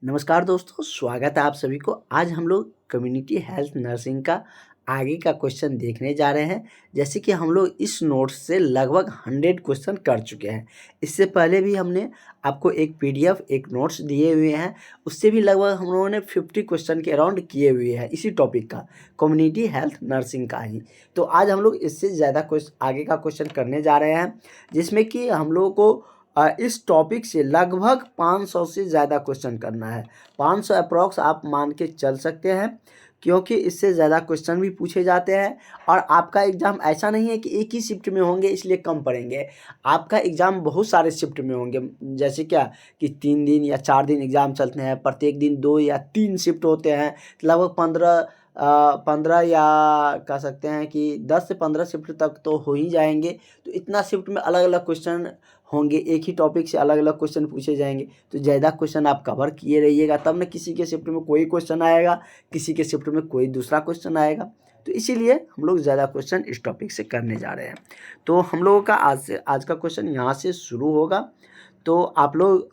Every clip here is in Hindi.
नमस्कार दोस्तों, स्वागत है आप सभी को। आज हम लोग कम्युनिटी हेल्थ नर्सिंग का आगे का क्वेश्चन देखने जा रहे हैं। जैसे कि हम लोग इस नोट्स से लगभग 100 क्वेश्चन कर चुके हैं। इससे पहले भी हमने आपको एक पीडीएफ एक नोट्स दिए हुए हैं, उससे भी लगभग हम लोगों ने 50 क्वेश्चन के अराउंड किए हुए हैं इसी टॉपिक का, कम्युनिटी हेल्थ नर्सिंग का ही। तो आज हम लोग इससे ज़्यादा क्वेश्चन आगे का क्वेश्चन करने जा रहे हैं, जिसमें कि हम लोगों को इस टॉपिक से लगभग 500 से ज़्यादा क्वेश्चन करना है। 500 अप्रॉक्स आप मान के चल सकते हैं, क्योंकि इससे ज़्यादा क्वेश्चन भी पूछे जाते हैं। और आपका एग्ज़ाम ऐसा नहीं है कि एक ही शिफ्ट में होंगे इसलिए कम पढ़ेंगे। आपका एग्ज़ाम बहुत सारे शिफ्ट में होंगे, जैसे क्या कि 3 दिन या 4 दिन एग्ज़ाम चलते हैं, प्रत्येक दिन 2 या 3 शिफ्ट होते हैं। लगभग 15 या कह सकते हैं कि 10 से 15 शिफ्ट तक तो हो ही जाएंगे। तो इतना शिफ्ट में अलग अलग क्वेश्चन होंगे, एक ही टॉपिक से अलग अलग क्वेश्चन पूछे जाएंगे। तो ज़्यादा क्वेश्चन आप कवर किए रहिएगा, तब न किसी के शिफ्ट में कोई क्वेश्चन आएगा, किसी के शिफ्ट में कोई दूसरा क्वेश्चन आएगा। तो इसीलिए हम लोग ज़्यादा क्वेश्चन इस टॉपिक से करने जा रहे हैं। तो हम लोगों का आज का क्वेश्चन यहाँ से शुरू होगा। तो आप लोग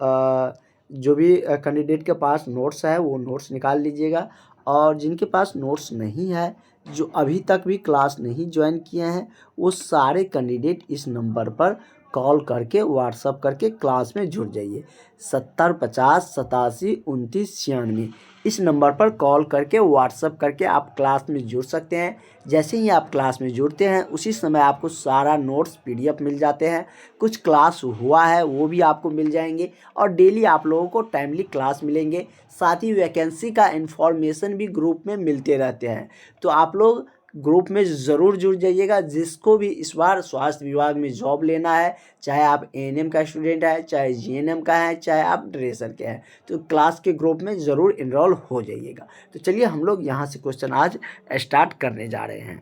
जो भी कैंडिडेट के पास नोट्स है वो नोट्स निकाल लीजिएगा, और जिनके पास नोट्स नहीं है, जो अभी तक भी क्लास नहीं ज्वाइन किए हैं, वो सारे कैंडिडेट इस नंबर पर कॉल करके व्हाट्सअप करके क्लास में जुड़ जाइए। 70 50 87 29 96 इस नंबर पर कॉल करके व्हाट्सअप करके आप क्लास में जुड़ सकते हैं। जैसे ही आप क्लास में जुड़ते हैं उसी समय आपको सारा नोट्स पीडीएफ मिल जाते हैं। कुछ क्लास हुआ है वो भी आपको मिल जाएंगे, और डेली आप लोगों को टाइमली क्लास मिलेंगे। साथ ही वैकेंसी का इन्फॉर्मेशन भी ग्रुप में मिलते रहते हैं। तो आप लोग ग्रुप में ज़रूर जुड़ जाइएगा। जिसको भी इस बार स्वास्थ्य विभाग में जॉब लेना है, चाहे आप एएनएम का स्टूडेंट है, चाहे जीएनएम का है, चाहे आप ड्रेसर के हैं, तो क्लास के ग्रुप में ज़रूर इनरोल हो जाइएगा। तो चलिए हम लोग यहाँ से क्वेश्चन आज स्टार्ट करने जा रहे हैं।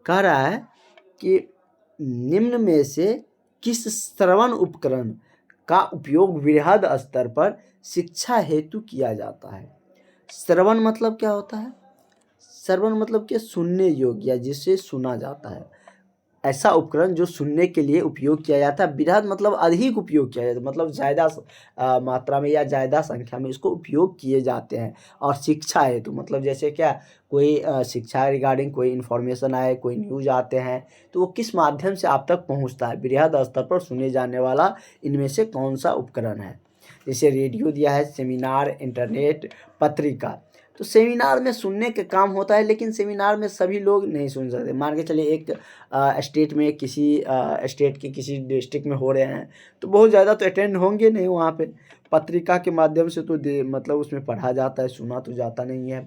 कह रहा है कि निम्न में से किस श्रवण उपकरण का उपयोग वृहद स्तर पर शिक्षा हेतु किया जाता है। श्रवण मतलब क्या होता है? श्रवण मतलब कि सुनने योग्य, या जिसे सुना जाता है, ऐसा उपकरण जो सुनने के लिए उपयोग किया जाता है। बृहद मतलब अधिक उपयोग किया जाता है, मतलब ज़्यादा मात्रा में या ज़्यादा संख्या में इसको उपयोग किए जाते हैं। और शिक्षा है तो मतलब जैसे क्या, कोई शिक्षा रिगार्डिंग कोई इन्फॉर्मेशन आए, कोई न्यूज़ आते हैं, तो वो किस माध्यम से आप तक पहुंचता है, बृहद स्तर पर सुने जाने वाला इनमें से कौन सा उपकरण है। जैसे रेडियो दिया है, सेमिनार, इंटरनेट, पत्रिका। तो सेमिनार में सुनने का काम होता है, लेकिन सेमिनार में सभी लोग नहीं सुन सकते। मान के चलिए एक स्टेट में किसी स्टेट के किसी डिस्ट्रिक्ट में हो रहे हैं, तो बहुत ज़्यादा तो अटेंड होंगे नहीं वहाँ पे। पत्रिका के माध्यम से तो मतलब उसमें पढ़ा जाता है, सुना तो जाता नहीं है।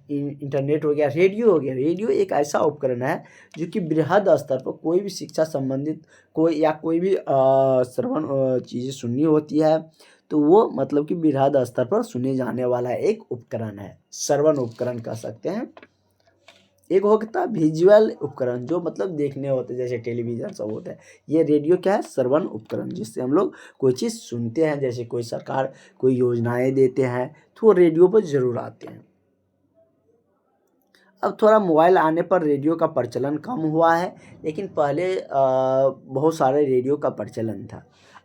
इंटरनेट हो गया, रेडियो हो गया। रेडियो एक ऐसा उपकरण है जो कि बृहद स्तर पर कोई भी शिक्षा संबंधित कोई भी श्रवण चीज़ें सुननी होती है, तो वो मतलब कि बृहद स्तर पर सुने जाने वाला एक उपकरण है, श्रवण उपकरण कह सकते हैं। एक होता है विजुअल उपकरण, जो मतलब देखने होते हैं, जैसे टेलीविज़न सब होता है। ये रेडियो क्या है? श्रवण उपकरण, जिससे हम लोग कोई चीज़ सुनते हैं। जैसे कोई सरकार कोई योजनाएं देते हैं तो वो रेडियो पर ज़रूर आते हैं। अब थोड़ा मोबाइल आने पर रेडियो का प्रचलन कम हुआ है, लेकिन पहले बहुत सारे रेडियो का प्रचलन था।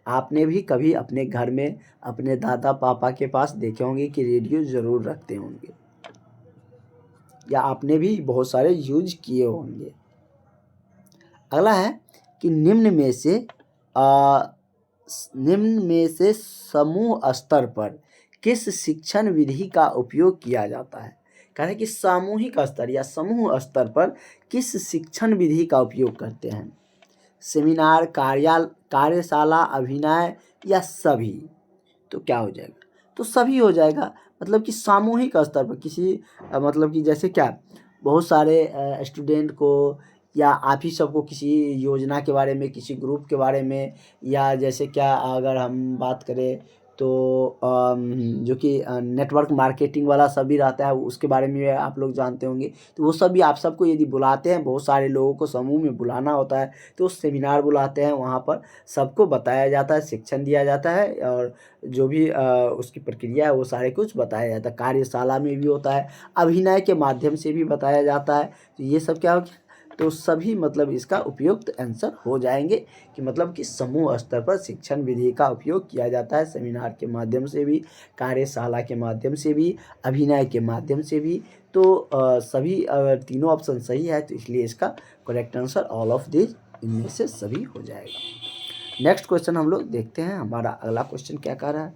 आपने भी कभी अपने घर में अपने दादा पापा के पास देखे होंगे कि रेडियो ज़रूर रखते होंगे, या आपने भी बहुत सारे यूज किए होंगे। अगला है कि निम्न में से समूह स्तर पर किस शिक्षण विधि का उपयोग किया जाता है। कह रहे हैं कि सामूहिक स्तर या समूह स्तर पर किस शिक्षण विधि का उपयोग करते हैं। सेमिनार, कार्यशाला, अभिनय, या सभी। तो क्या हो जाएगा? तो सभी हो जाएगा। मतलब कि सामूहिक स्तर पर किसी मतलब कि जैसे क्या, बहुत सारे स्टूडेंट को या आप ही सबको किसी योजना के बारे में, किसी ग्रुप के बारे में, या जैसे क्या अगर हम बात करें तो जो कि नेटवर्क मार्केटिंग वाला सब भी रहता है, उसके बारे में आप लोग जानते होंगे। तो वो सब भी आप सबको यदि बुलाते हैं, बहुत सारे लोगों को समूह में बुलाना होता है, तो सेमिनार बुलाते हैं, वहाँ पर सबको बताया जाता है, शिक्षण दिया जाता है, और जो भी उसकी प्रक्रिया है वो सारे कुछ बताया जाता है। कार्यशाला में भी होता है, अभिनय के माध्यम से भी बताया जाता है। तो ये सब क्या हो गया? तो सभी मतलब इसका उपयुक्त आंसर हो जाएंगे कि मतलब कि समूह स्तर पर शिक्षण विधि का उपयोग किया जाता है, सेमिनार के माध्यम से भी, कार्यशाला के माध्यम से भी, अभिनय के माध्यम से भी। तो सभी अगर तीनों ऑप्शन सही है तो इसलिए इसका correct answer all of this इनमें से सभी हो जाएगा। नेक्स्ट क्वेश्चन हम लोग देखते हैं, हमारा अगला क्वेश्चन क्या कह रहा है।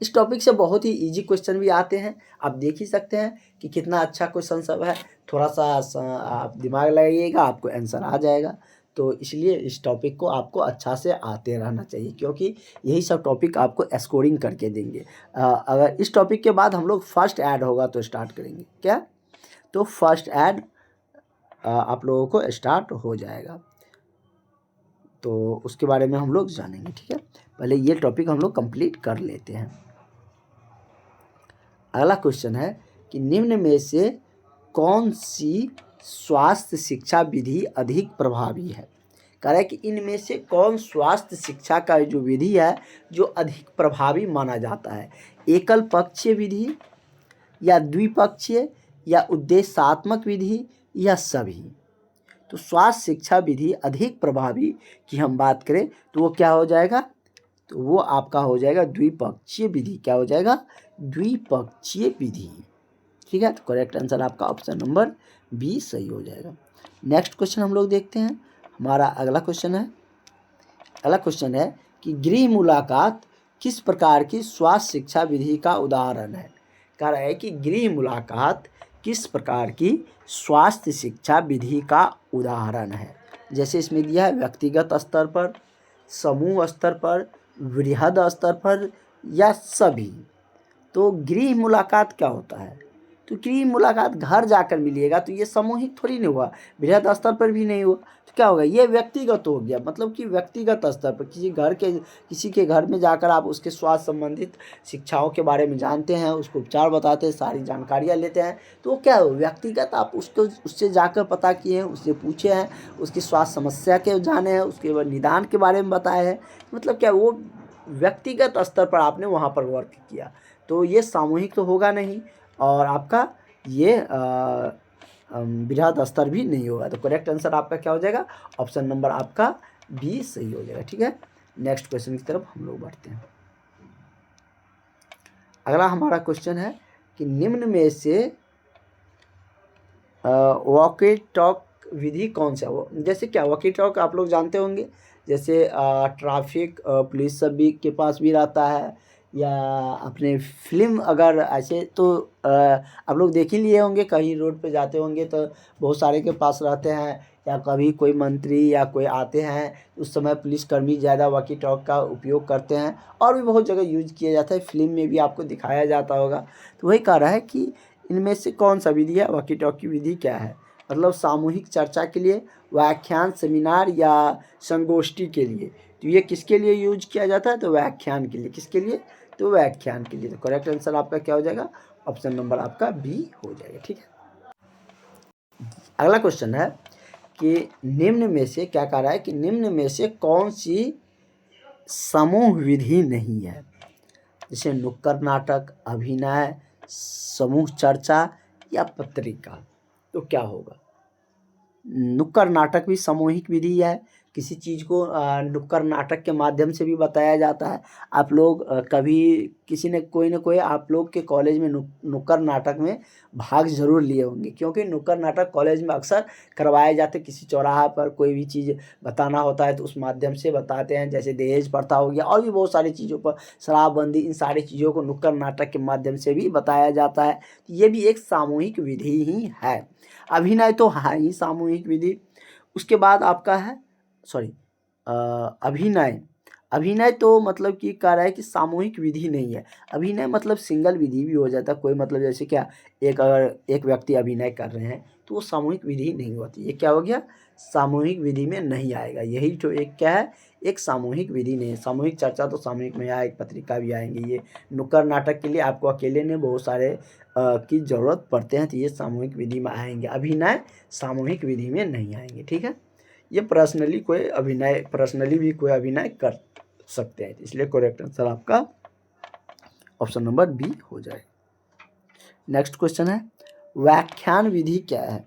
इस टॉपिक से बहुत ही इजी क्वेश्चन भी आते हैं, आप देख ही सकते हैं कि कितना अच्छा क्वेश्चन सब है। थोड़ा सा आप दिमाग लगाइएगा, आपको आंसर आ जाएगा। तो इसलिए इस टॉपिक को आपको अच्छा से आते रहना चाहिए, क्योंकि यही सब टॉपिक आपको स्कोरिंग करके देंगे। अगर इस टॉपिक के बाद हम लोग फर्स्ट ऐड होगा तो स्टार्ट करेंगे क्या, तो फर्स्ट ऐड आप लोगों को स्टार्ट हो जाएगा, तो उसके बारे में हम लोग जानेंगे। ठीक है, पहले ये टॉपिक हम लोग कंप्लीट कर लेते हैं। अगला क्वेश्चन है कि निम्न में से कौन सी स्वास्थ्य शिक्षा विधि अधिक प्रभावी है। कह रहा है कि इनमें से कौन स्वास्थ्य शिक्षा का जो विधि है जो अधिक प्रभावी माना जाता है, एकल पक्षीय विधि या द्विपक्षीय या उद्देश्यात्मक विधि या सभी। तो स्वास्थ्य शिक्षा विधि अधिक प्रभावी की हम बात करें तो वो क्या हो जाएगा, तो वो आपका हो जाएगा द्विपक्षीय विधि। क्या हो जाएगा, द्विपक्षीय विधि। ठीक है, तो करेक्ट आंसर आपका ऑप्शन नंबर बी सही हो जाएगा। नेक्स्ट क्वेश्चन हम लोग देखते हैं, हमारा अगला क्वेश्चन है कि गृह मुलाकात किस प्रकार की स्वास्थ्य शिक्षा विधि का उदाहरण है। कह रहा है कि गृह मुलाकात किस प्रकार की स्वास्थ्य शिक्षा विधि का उदाहरण है। जैसे इसमें दिया है व्यक्तिगत स्तर पर, समूह स्तर पर, वृहद स्तर पर या सभी। तो गृह मुलाकात क्या होता है, तो गृह मुलाकात घर जाकर मिलिएगा, तो ये सामूहिक थोड़ी नहीं हुआ, बृहद स्तर पर भी नहीं हुआ, तो क्या होगा, ये व्यक्तिगत हो गया। मतलब कि व्यक्तिगत स्तर पर किसी के घर में जाकर आप उसके स्वास्थ्य संबंधित शिक्षाओं के बारे में जानते हैं, उसको उपचार बताते हैं, सारी जानकारियाँ लेते हैं, तो वो क्या हो, व्यक्तिगत आप उससे जाकर पता किए हैं, उससे पूछे हैं, उसकी स्वास्थ्य समस्या के जाने हैं, उसके निदान के बारे में बताए हैं। मतलब क्या, वो व्यक्तिगत स्तर पर आपने वहाँ पर वर्क किया, तो ये सामूहिक तो होगा नहीं, और आपका ये बृहद स्तर भी नहीं होगा। तो करेक्ट आंसर आपका क्या हो जाएगा, ऑप्शन नंबर आपका बी सही हो जाएगा। ठीक है, नेक्स्ट क्वेश्चन की तरफ हम लोग बढ़ते हैं। अगला हमारा क्वेश्चन है कि निम्न में से वॉकी टॉक विधि कौन सा वो, जैसे क्या वॉकी टॉक आप लोग जानते होंगे, जैसे ट्रैफिक पुलिस सब भी के पास भी रहता है, या अपने फिल्म अगर ऐसे तो आप लोग देख ही लिए होंगे, कहीं रोड पे जाते होंगे तो बहुत सारे के पास रहते हैं, या कभी कोई मंत्री या कोई आते हैं उस समय पुलिसकर्मी ज़्यादा वॉकी टॉक का उपयोग करते हैं, और भी बहुत जगह यूज किया जाता है, फिल्म में भी आपको दिखाया जाता होगा। तो वही कह रहा है कि इनमें से कौन सा विधि है, वॉकी टॉकी विधि क्या है, मतलब सामूहिक चर्चा के लिए, व्याख्यान, सेमिनार या संगोष्ठी के लिए। तो ये किसके लिए यूज किया जाता है, तो व्याख्यान के लिए। किसके लिए, तो व्याख्यान के लिए। तो करेक्ट आंसर आपका क्या हो जाएगा, ऑप्शन नंबर आपका बी हो जाएगा। ठीक है, अगला क्वेश्चन है कि निम्न में से, क्या कह रहा है कि निम्न में से कौन सी समूह विधि नहीं है, जैसे नुक्कड़ नाटक, अभिनय, समूह चर्चा या पत्रिका। तो क्या होगा, नुक्कड़ नाटक भी सामूहिक विधि है, किसी चीज़ को नुक्कड़ नाटक के माध्यम से भी बताया जाता है। आप लोग कभी किसी ने कोई ना कोई आप लोग के कॉलेज में नुक्कड़ नाटक में भाग जरूर लिए होंगे, क्योंकि नुक्कड़ नाटक कॉलेज में अक्सर करवाए जाते। किसी चौराहा पर कोई भी चीज़ बताना होता है तो उस माध्यम से बताते हैं, जैसे दहेज प्रथा हो गया, और भी बहुत सारी चीज़ों पर, शराबबंदी, इन सारी चीज़ों को नुक्कड़ नाटक के माध्यम से भी बताया जाता है। ये भी एक सामूहिक विधि ही है। अभिनय तो है ही सामूहिक विधि। उसके बाद आपका है अभिनय तो मतलब कि कह रहा है कि सामूहिक विधि नहीं है। अभिनय मतलब सिंगल विधि भी हो जाता है, कोई मतलब जैसे क्या, अगर एक व्यक्ति अभिनय कर रहे हैं तो वो सामूहिक विधि नहीं होती। ये क्या हो गया, सामूहिक विधि में नहीं आएगा। यही जो एक क्या है, एक सामूहिक विधि नहीं है। सामूहिक चर्चा तो सामूहिक में आएगी, पत्रिका भी आएंगे। ये नुक्कड़ नाटक के लिए आपको अकेले ने बहुत सारे की ज़रूरत पड़ते हैं, तो ये सामूहिक विधि में आएंगे। अभिनय सामूहिक विधि में नहीं आएंगे। ठीक है, ये पर्सनली भी कोई अभिनय कर सकते हैं, इसलिए करेक्ट आंसर आपका ऑप्शन नंबर बी हो जाए। नेक्स्ट क्वेश्चन है व्याख्यान विधि क्या है।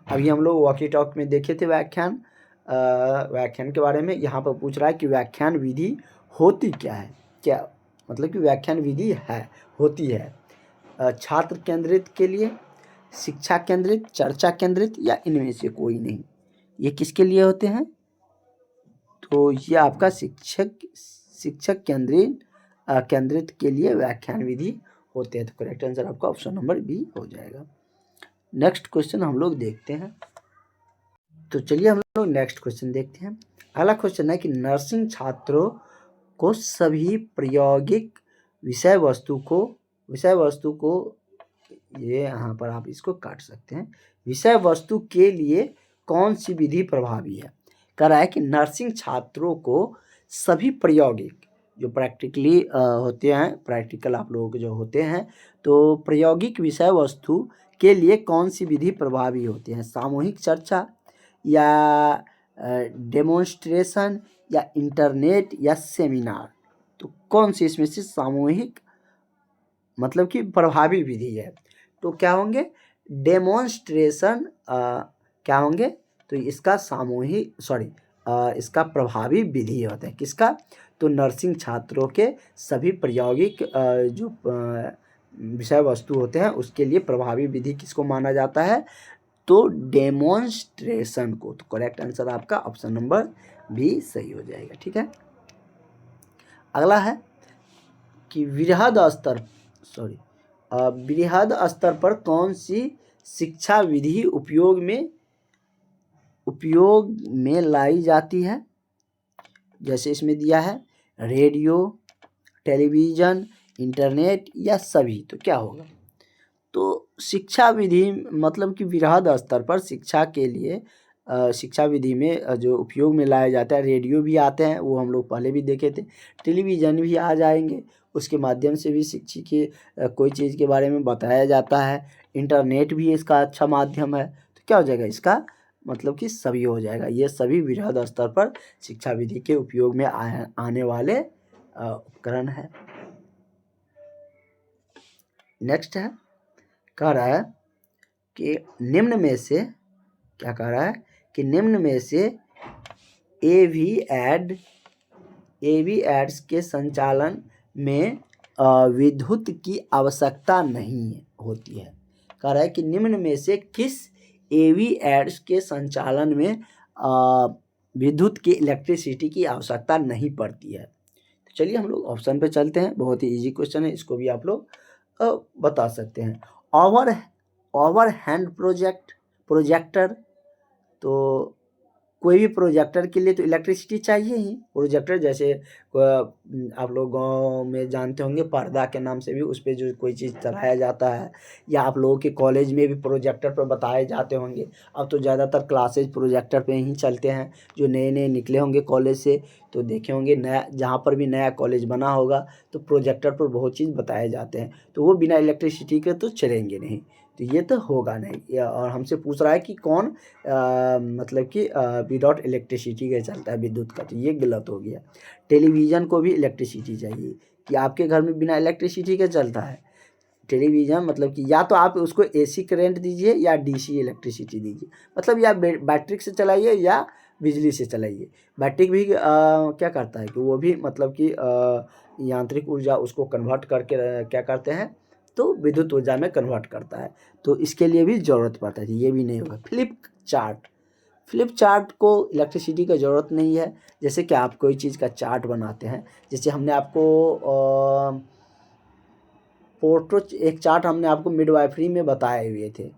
अभी हम लोग वॉकी टॉक में देखे थे व्याख्यान के बारे में। यहाँ पर पूछ रहा है कि व्याख्यान विधि होती क्या है, क्या मतलब कि व्याख्यान विधि होती है छात्र केंद्रित के लिए, शिक्षा केंद्रित, चर्चा केंद्रित या इनमें से कोई नहीं। ये किसके लिए होते हैं? तो ये आपका शिक्षक केंद्रित के लिए व्याख्यान विधि होते हैं। तो करेक्ट आंसर आपका ऑप्शन नंबर बी हो जाएगा। नेक्स्ट क्वेश्चन हम लोग देखते हैं। तो चलिए हम लोग नेक्स्ट क्वेश्चन देखते हैं। अगला क्वेश्चन है कि नर्सिंग छात्रों को सभी प्रायोगिक विषय वस्तु को ये यहाँ पर आप इसको काट सकते हैं। विषय वस्तु के लिए कौन सी विधि प्रभावी है? कह रहा है कि नर्सिंग छात्रों को सभी प्रायोगिक जो प्रैक्टिकली होते हैं, प्रैक्टिकल आप लोगों के जो होते हैं, तो प्रायोगिक विषय वस्तु के लिए कौन सी विधि प्रभावी होती है? सामूहिक चर्चा या डेमोन्स्ट्रेशन या इंटरनेट या सेमिनार? तो कौन सी इसमें से सामूहिक मतलब कि प्रभावी विधि है? तो क्या होंगे? डेमोन्स्ट्रेशन क्या होंगे? तो इसका इसका प्रभावी विधि होता है। किसका? तो नर्सिंग छात्रों के सभी प्रायोगिक जो विषय वस्तु होते हैं उसके लिए प्रभावी विधि किसको माना जाता है? तो डेमोन्स्ट्रेशन को। तो करेक्ट आंसर आपका ऑप्शन नंबर बी सही हो जाएगा। ठीक है। अगला है कि वृहद स्तर पर कौन सी शिक्षा विधि उपयोग में लाई जाती है? जैसे इसमें दिया है रेडियो, टेलीविज़न, इंटरनेट या सभी। तो क्या होगा? तो शिक्षा विधि मतलब कि वृहद स्तर पर शिक्षा के लिए शिक्षा विधि में जो उपयोग में लाया जाता है, रेडियो भी आते हैं, वो हम लोग पहले भी देखे थे। टेलीविज़न भी आ जाएंगे, उसके माध्यम से भी शिक्षी के कोई चीज़ के बारे में बताया जाता है। इंटरनेट भी इसका अच्छा माध्यम है। तो क्या हो जाएगा इसका? मतलब कि सभी हो जाएगा। ये सभी वृहद स्तर पर शिक्षा विधि के उपयोग में आने वाले उपकरण है। नेक्स्ट है, कह रहा है कि निम्न में से क्या कह रहा है कि निम्न में से एवी एड्स के संचालन में विद्युत की आवश्यकता नहीं होती है। कह रहा है कि निम्न में से किस एवी एड्स के संचालन में विद्युत की इलेक्ट्रिसिटी की आवश्यकता नहीं पड़ती है? तो चलिए हम लोग ऑप्शन पे चलते हैं। बहुत ही इजी क्वेश्चन है, इसको भी आप लोग बता सकते हैं। ओवर हैंड प्रोजेक्टर, तो कोई भी प्रोजेक्टर के लिए तो इलेक्ट्रिसिटी चाहिए ही। प्रोजेक्टर जैसे आप लोग गांव में जानते होंगे, पर्दा के नाम से भी उस पर जो कोई चीज़ चढ़ाया जाता है, या आप लोगों के कॉलेज में भी प्रोजेक्टर पर बताए जाते होंगे। अब तो ज़्यादातर क्लासेज प्रोजेक्टर पे ही चलते हैं। जो नए नए निकले होंगे कॉलेज से तो देखे होंगे, नया जहाँ पर भी नया कॉलेज बना होगा तो प्रोजेक्टर पर बहुत चीज़ बताए जाते हैं। तो वो बिना इलेक्ट्रिसिटी के तो चलेंगे नहीं, तो ये तो होगा नहीं। और हमसे पूछ रहा है कि कौन मतलब कि विदाउट इलेक्ट्रिसिटी का चलता है, विद्युत का, तो ये गलत हो गया। टेलीविज़न को भी इलेक्ट्रिसिटी चाहिए। कि आपके घर में बिना इलेक्ट्रिसिटी के चलता है टेलीविज़न? मतलब कि या तो आप उसको एसी करंट दीजिए या डीसी इलेक्ट्रिसिटी दीजिए। मतलब या बैटरी से चलाइए या बिजली से चलाइए। बैटरी भी क्या करता है कि वो भी मतलब कि यांत्रिक ऊर्जा उसको कन्वर्ट करके क्या करते हैं, तो विद्युत ऊर्जा में कन्वर्ट करता है। तो इसके लिए भी ज़रूरत पड़ता है। ये भी नहीं होगा। फ्लिप चार्ट को इलेक्ट्रिसिटी का ज़रूरत नहीं है। जैसे कि आप कोई चीज़ का चार्ट बनाते हैं, जैसे हमने आपको एक चार्ट हमने आपको मिडवाइफरी में बताए हुए थे।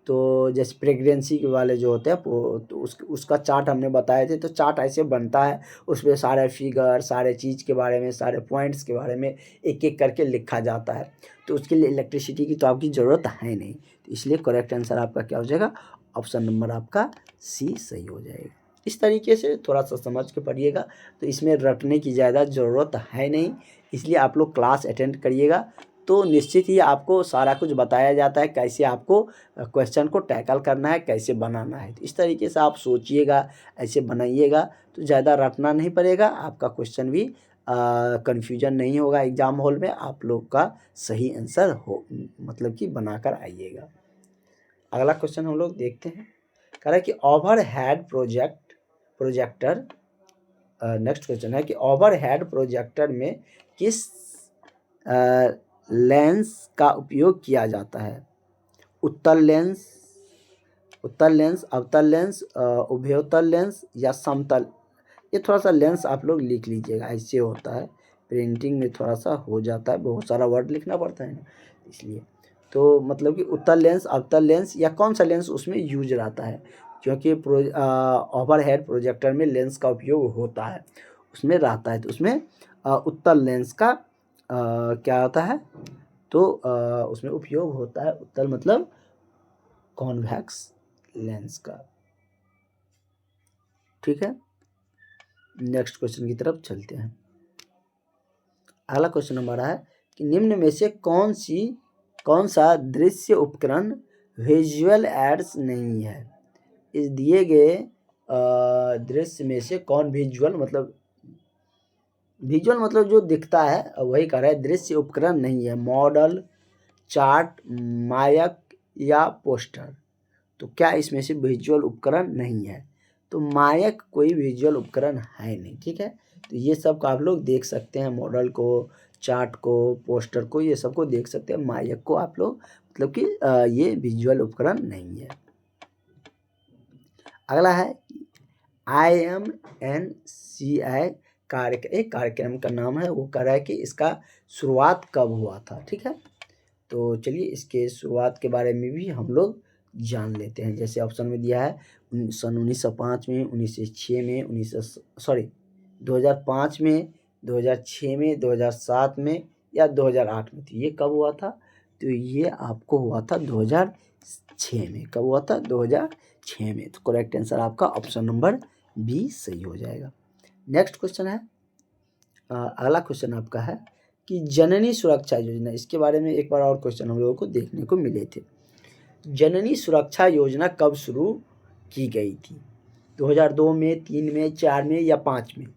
तो जैसे प्रेगनेंसी के वाले जो होते हैं तो उसका चार्ट हमने बताए थे। तो चार्ट ऐसे बनता है, उसमें सारे फिगर, सारे चीज़ के बारे में, सारे पॉइंट्स के बारे में एक एक करके लिखा जाता है। तो उसके लिए इलेक्ट्रिसिटी की तो आपकी ज़रूरत है नहीं। तो इसलिए करेक्ट आंसर आपका क्या हो जाएगा? ऑप्शन नंबर आपका सी सही हो जाएगा। इस तरीके से थोड़ा सा समझ के पढ़िएगा, तो इसमें रटने की ज़्यादा ज़रूरत है नहीं। इसलिए आप लोग क्लास अटेंड करिएगा तो निश्चित ही आपको सारा कुछ बताया जाता है, कैसे आपको क्वेश्चन को टैकल करना है, कैसे बनाना है। तो इस तरीके से आप सोचिएगा, ऐसे बनाइएगा तो ज़्यादा रटना नहीं पड़ेगा। आपका क्वेश्चन भी कन्फ्यूजन नहीं होगा एग्ज़ाम हॉल में। आप लोग का सही आंसर हो मतलब कि बनाकर आइएगा। अगला क्वेश्चन हम लोग देखते हैं। कह रहा है कि ओवरहेड प्रोजेक्टर, नेक्स्ट क्वेश्चन है कि ओवरहेड प्रोजेक्टर में किस लेंस का उपयोग किया जाता है? उत्तल लेंस, अवतल लेंस, उभयोतल लेंस या समतल? ये थोड़ा सा लेंस आप लोग लिख लीजिएगा, ऐसे होता है प्रिंटिंग में थोड़ा सा हो जाता है, बहुत सारा वर्ड लिखना पड़ता है ना, इसलिए। तो मतलब कि उत्तल लेंस, अवतल लेंस या कौन सा लेंस उसमें यूज रहता है, क्योंकि ओवरहेड प्रोजेक्टर में लेंस का उपयोग होता है, उसमें रहता है, तो उसमें उत्तल लेंस का क्या होता है, तो उसमें उपयोग होता है, उत्तल मतलब कॉन्वेक्स लेंस का। ठीक है, नेक्स्ट क्वेश्चन की तरफ चलते हैं। अगला क्वेश्चन हमारा है कि निम्न में से कौन सा दृश्य उपकरण विजुअल एड्स नहीं है? इस दिए गए दृश्य में से कौन विजुअल मतलब जो दिखता है वही कह रहा है, दृश्य उपकरण नहीं है, मॉडल, चार्ट, मायक या पोस्टर। तो क्या इसमें से विजुअल उपकरण नहीं है? तो मायक कोई विजुअल उपकरण है नहीं। ठीक है, तो ये सब को आप लोग देख सकते हैं, मॉडल को, चार्ट को, पोस्टर को, ये सब को देख सकते हैं। मायक को आप लोग मतलब कि ये विजुअल उपकरण नहीं है। अगला है IMNCI कार्यक्रम का नाम है, वो कह रहा है कि इसका शुरुआत कब हुआ था। ठीक है, तो चलिए इसके शुरुआत के बारे में भी हम लोग जान लेते हैं। जैसे ऑप्शन में दिया है सन 1905 में, 1906 में, 2005 में, 2006 में, 2007 में या 2008 में। तो ये कब हुआ था? तो ये आपको हुआ था 2006 में। कब हुआ था? 2006 में। तो करेक्ट आंसर आपका ऑप्शन नंबर बी सही हो जाएगा। नेक्स्ट क्वेश्चन है, अगला क्वेश्चन आपका है कि जननी सुरक्षा योजना, इसके बारे में एक बार और क्वेश्चन हम लोगों को देखने को मिले थे। जननी सुरक्षा योजना कब शुरू की गई थी? 2002 में, 3 में, 4 में या 5 में?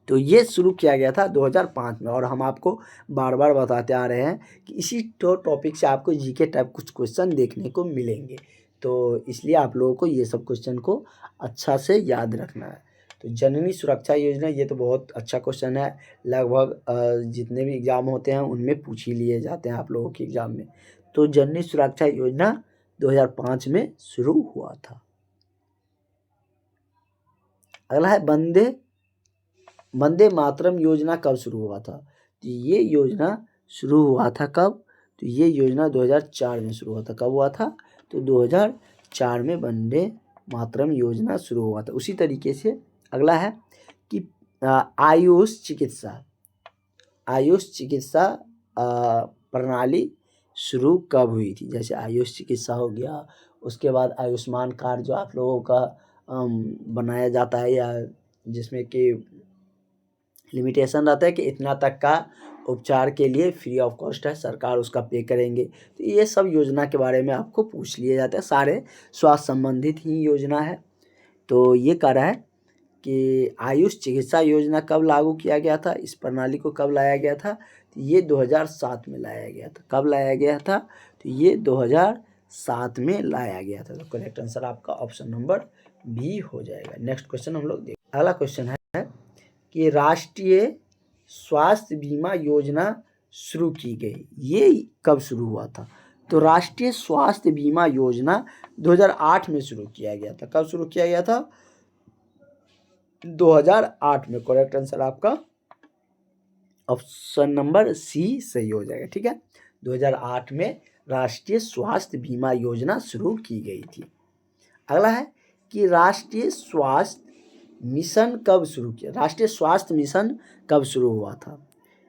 तो ये शुरू किया गया था 2005 में, और हम आपको बार बार बताते आ रहे हैं कि इसी टॉपिक से आपको जीके टाइप कुछ क्वेश्चन देखने को मिलेंगे, तो इसलिए आप लोगों को ये सब क्वेश्चन को अच्छा से याद रखना है। तो जननी सुरक्षा योजना, ये तो बहुत अच्छा क्वेश्चन है, लगभग जितने भी एग्ज़ाम होते हैं उनमें पूछ ही लिए जाते हैं आप लोगों के एग्ज़ाम में। तो जननी सुरक्षा योजना 2005 में शुरू हुआ था। अगला है वंदे मातरम योजना कब शुरू हुआ था? तो ये योजना शुरू हुआ था कब? तो ये योजना 2004 में शुरू हुआ था। कब हुआ था? तो 2004 में वंदे मातरम योजना शुरू हुआ था। उसी तरीके से अगला है कि आयुष चिकित्सा प्रणाली शुरू कब हुई थी? जैसे आयुष चिकित्सा हो गया, उसके बाद आयुष्मान कार्ड जो आप लोगों का बनाया जाता है, या जिसमें कि लिमिटेशन रहता है कि इतना तक का उपचार के लिए फ्री ऑफ कॉस्ट है, सरकार उसका पे करेंगे। तो ये सब योजना के बारे में आपको पूछ लिए जाते हैं, सारे स्वास्थ्य संबंधित ही योजना है। तो ये कह रहा है कि आयुष चिकित्सा योजना कब लागू किया गया था, इस प्रणाली को कब लाया गया था? तो ये 2007 में लाया गया था। कब लाया गया था? तो ये 2007 में लाया गया था। तो करेक्ट आंसर आपका ऑप्शन नंबर बी हो जाएगा। नेक्स्ट क्वेश्चन हम लोग देखें। अगला क्वेश्चन है कि राष्ट्रीय स्वास्थ्य बीमा योजना शुरू की गई, ये कब शुरू हुआ था? तो राष्ट्रीय स्वास्थ्य बीमा योजना 2008 में शुरू किया गया था। कब शुरू किया गया था? 2008 में। करेक्ट आंसर आपका ऑप्शन नंबर सी सही हो जाएगा। ठीक है, 2008 में राष्ट्रीय स्वास्थ्य बीमा योजना शुरू की गई थी। अगला है कि राष्ट्रीय स्वास्थ्य मिशन कब शुरू किया? राष्ट्रीय स्वास्थ्य मिशन कब शुरू हुआ था?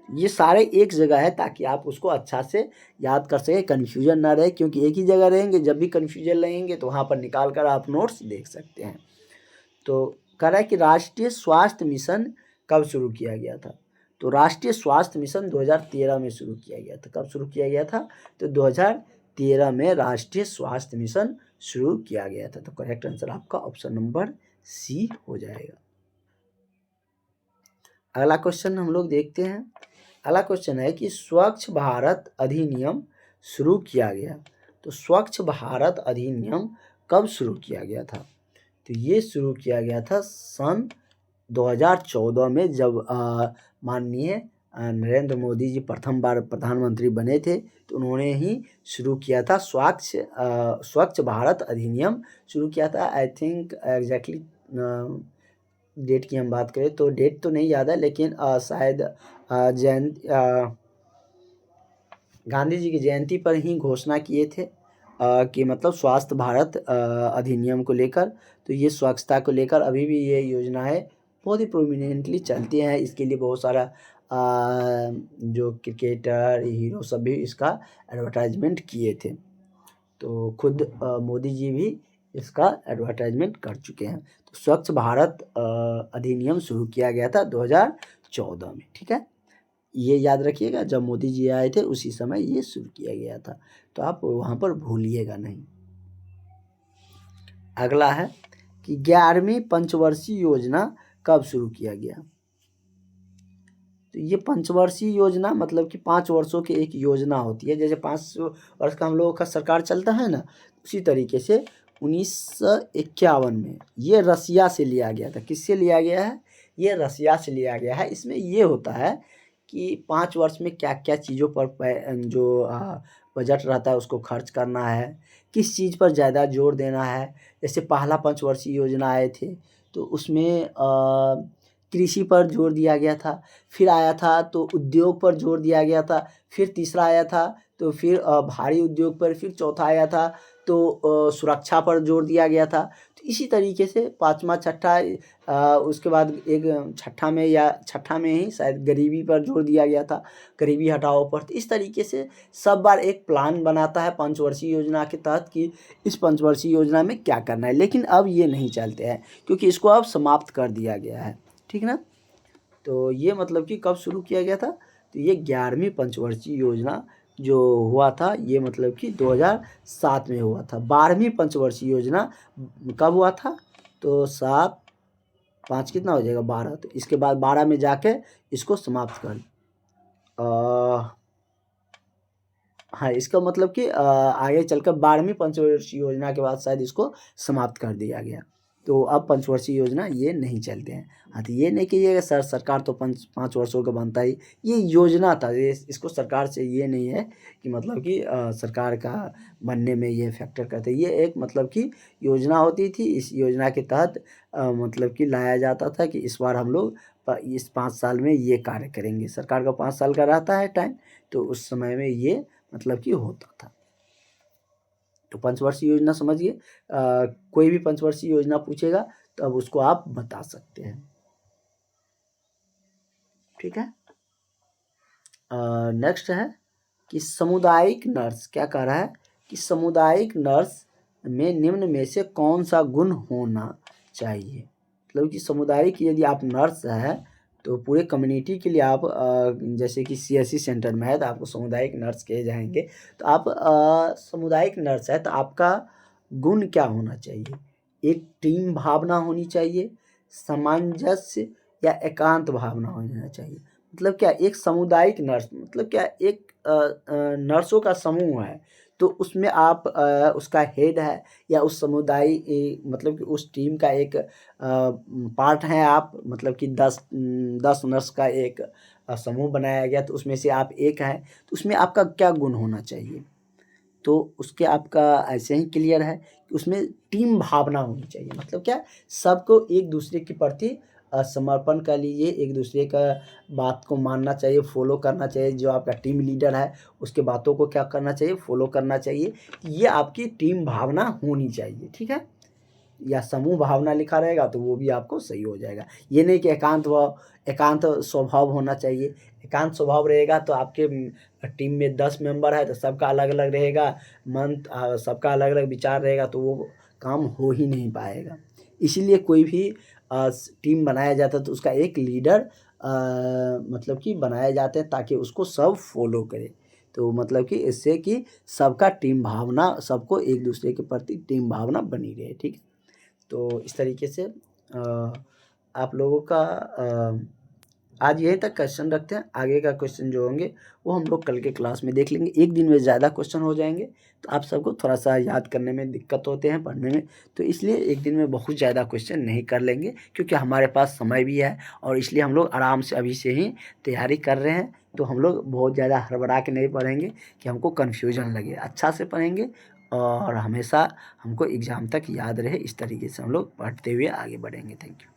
ये सारे एक जगह है ताकि आप उसको अच्छा से याद कर सकें, कन्फ्यूजन ना रहे, क्योंकि एक ही जगह रहेंगे, जब भी कन्फ्यूजन रहेंगे तो वहाँ पर निकाल कर आप नोट्स देख सकते हैं। तो कह रहा है कि राष्ट्रीय स्वास्थ्य मिशन कब शुरू किया गया था? तो राष्ट्रीय स्वास्थ्य मिशन 2013 में शुरू किया गया था। कब शुरू किया गया था? तो 2013 में राष्ट्रीय स्वास्थ्य मिशन शुरू किया गया था। तो करेक्ट आंसर आपका ऑप्शन नंबर सी हो जाएगा। अगला क्वेश्चन हम लोग देखते हैं। अगला क्वेश्चन है कि स्वच्छ भारत अधिनियम शुरू किया गया तो स्वच्छ भारत अधिनियम कब शुरू किया गया था? तो ये शुरू किया गया था सन 2014 में, जब माननीय नरेंद्र मोदी जी प्रथम बार प्रधानमंत्री बने थे, तो उन्होंने ही शुरू किया था स्वच्छ भारत अधिनियम शुरू किया था। आई थिंक एग्जैक्टली डेट की हम बात करें तो डेट तो नहीं याद है, लेकिन शायद गांधी जी की जयंती पर ही घोषणा किए थे कि मतलब स्वास्थ्य भारत अधिनियम को लेकर। तो ये स्वच्छता को लेकर अभी भी ये योजनाएं बहुत ही प्रोमिनेंटली चलती हैं। इसके लिए बहुत सारा जो क्रिकेटर हीरो सब भी इसका एडवर्टाइजमेंट किए थे। तो खुद मोदी जी भी इसका एडवर्टाइजमेंट कर चुके हैं। तो स्वच्छ भारत अधिनियम शुरू किया गया था 2014 में। ठीक है, ये याद रखिएगा, जब मोदी जी आए थे उसी समय ये शुरू किया गया था, तो आप वहाँ पर भूलिएगा नहीं। अगला है कि 11वीं पंचवर्षीय योजना कब शुरू किया गया? तो ये पंचवर्षीय योजना मतलब कि 5 वर्षों की एक योजना होती है। जैसे 5 वर्ष का हम लोगों का सरकार चलता है ना, उसी तरीके से 1951 में ये रसिया से लिया गया था। किससे लिया गया है? ये रसिया से लिया गया है। इसमें ये होता है कि 5 वर्ष में क्या क्या चीज़ों पर जो बजट रहता है उसको खर्च करना है, किस चीज़ पर ज़्यादा जोर देना है। जैसे पहला पंचवर्षीय योजना आए थे तो उसमें कृषि पर जोर दिया गया था, फिर आया था तो उद्योग पर जोर दिया गया था, फिर तीसरा आया था तो फिर भारी उद्योग पर, फिर चौथा आया था तो सुरक्षा पर जोर दिया गया था। तो इसी तरीके से पाँचवा छठा उसके बाद एक छठा में ही शायद गरीबी पर जोर दिया गया था, गरीबी हटाओ पर। तो इस तरीके से सब बार एक प्लान बनाता है पंचवर्षीय योजना के तहत कि इस पंचवर्षीय योजना में क्या करना है। लेकिन अब ये नहीं चलते हैं क्योंकि इसको अब समाप्त कर दिया गया है। ठीक ना? तो ये मतलब कि कब शुरू किया गया था? तो ये 11वीं पंचवर्षीय योजना जो हुआ था ये मतलब कि 2007 में हुआ था। 12वीं पंचवर्षीय योजना कब हुआ था? तो 7 5 कितना हो जाएगा? 12। तो इसके बाद 12 में जाके इसको समाप्त कर हाँ, इसका मतलब कि आगे चलकर 12वीं पंचवर्षीय योजना के बाद शायद इसको समाप्त कर दिया गया। तो अब पंचवर्षीय योजना ये नहीं चलते हैं। हाँ, तो ये नहीं कि ये सरकार तो 5 वर्षों का बनता ही, ये योजना था। ये इसको सरकार से ये नहीं है कि मतलब कि सरकार का बनने में ये फैक्टर करते। ये एक मतलब कि योजना होती थी। इस योजना के तहत मतलब कि लाया जाता था कि इस बार हम लोग इस 5 साल में ये कार्य करेंगे। सरकार का 5 साल का रहता है टाइम, तो उस समय में ये मतलब कि होता था। तो पंचवर्षीय योजना समझिए। कोई भी पंचवर्षीय योजना पूछेगा तो अब उसको आप बता सकते हैं। ठीक है। नेक्स्ट है कि सामुदायिक नर्स क्या कह रहा है कि सामुदायिक नर्स में निम्न में से कौन सा गुण होना चाहिए? मतलब कि सामुदायिक यदि आप नर्स हैं तो पूरे कम्युनिटी के लिए आप जैसे कि CSC सेंटर में है तो आपको सामुदायिक नर्स कहे जाएंगे। तो आप सामुदायिक नर्स है तो आपका गुण क्या होना चाहिए? एक टीम भावना होनी चाहिए, सामंजस्य या एकांत भावना होना चाहिए। मतलब क्या एक सामुदायिक नर्स मतलब क्या एक नर्सों का समूह है तो उसमें आप उसका हेड है या उस समुदाय मतलब कि उस टीम का एक पार्ट हैं आप। मतलब कि 10 नर्स का एक समूह बनाया गया तो उसमें से आप एक हैं, तो उसमें आपका क्या गुण होना चाहिए? तो उसके आपका ऐसे ही क्लियर है कि उसमें टीम भावना होनी चाहिए। मतलब क्या सबको एक दूसरे के प्रति समर्पण कर लीजिए, एक दूसरे का बात को मानना चाहिए, फॉलो करना चाहिए। जो आपका टीम लीडर है उसके बातों को क्या करना चाहिए? फॉलो करना चाहिए। ये आपकी टीम भावना होनी चाहिए। ठीक है, या समूह भावना लिखा रहेगा तो वो भी आपको सही हो जाएगा। ये नहीं कि एकांत स्वभाव होना चाहिए। एकांत स्वभाव रहेगा तो आपके टीम में 10 मेंबर है तो सबका अलग अलग रहेगा, सबका अलग अलग विचार रहेगा तो वो काम हो ही नहीं पाएगा। इसीलिए कोई भी टीम बनाया जाता है तो उसका एक लीडर मतलब कि बनाया जाता है ताकि उसको सब फॉलो करे। तो मतलब कि इससे कि सबका टीम भावना, सबको एक दूसरे के प्रति टीम भावना बनी रहे। ठीक है, तो इस तरीके से आप लोगों का आज यहीं तक क्वेश्चन रखते हैं, आगे का क्वेश्चन जो होंगे वो हम लोग कल के क्लास में देख लेंगे। एक दिन में ज़्यादा क्वेश्चन हो जाएंगे तो आप सबको थोड़ा सा याद करने में दिक्कत होते हैं पढ़ने में, तो इसलिए एक दिन में बहुत ज़्यादा क्वेश्चन नहीं कर लेंगे, क्योंकि हमारे पास समय भी है और इसलिए हम लोग आराम से अभी से ही तैयारी कर रहे हैं। तो हम लोग बहुत ज़्यादा हड़बड़ा के नहीं पढ़ेंगे कि हमको कन्फ्यूजन लगे, अच्छा से पढ़ेंगे और हमेशा हमको एग्ज़ाम तक याद रहे, इस तरीके से हम लोग पढ़ते हुए आगे बढ़ेंगे। Thank you.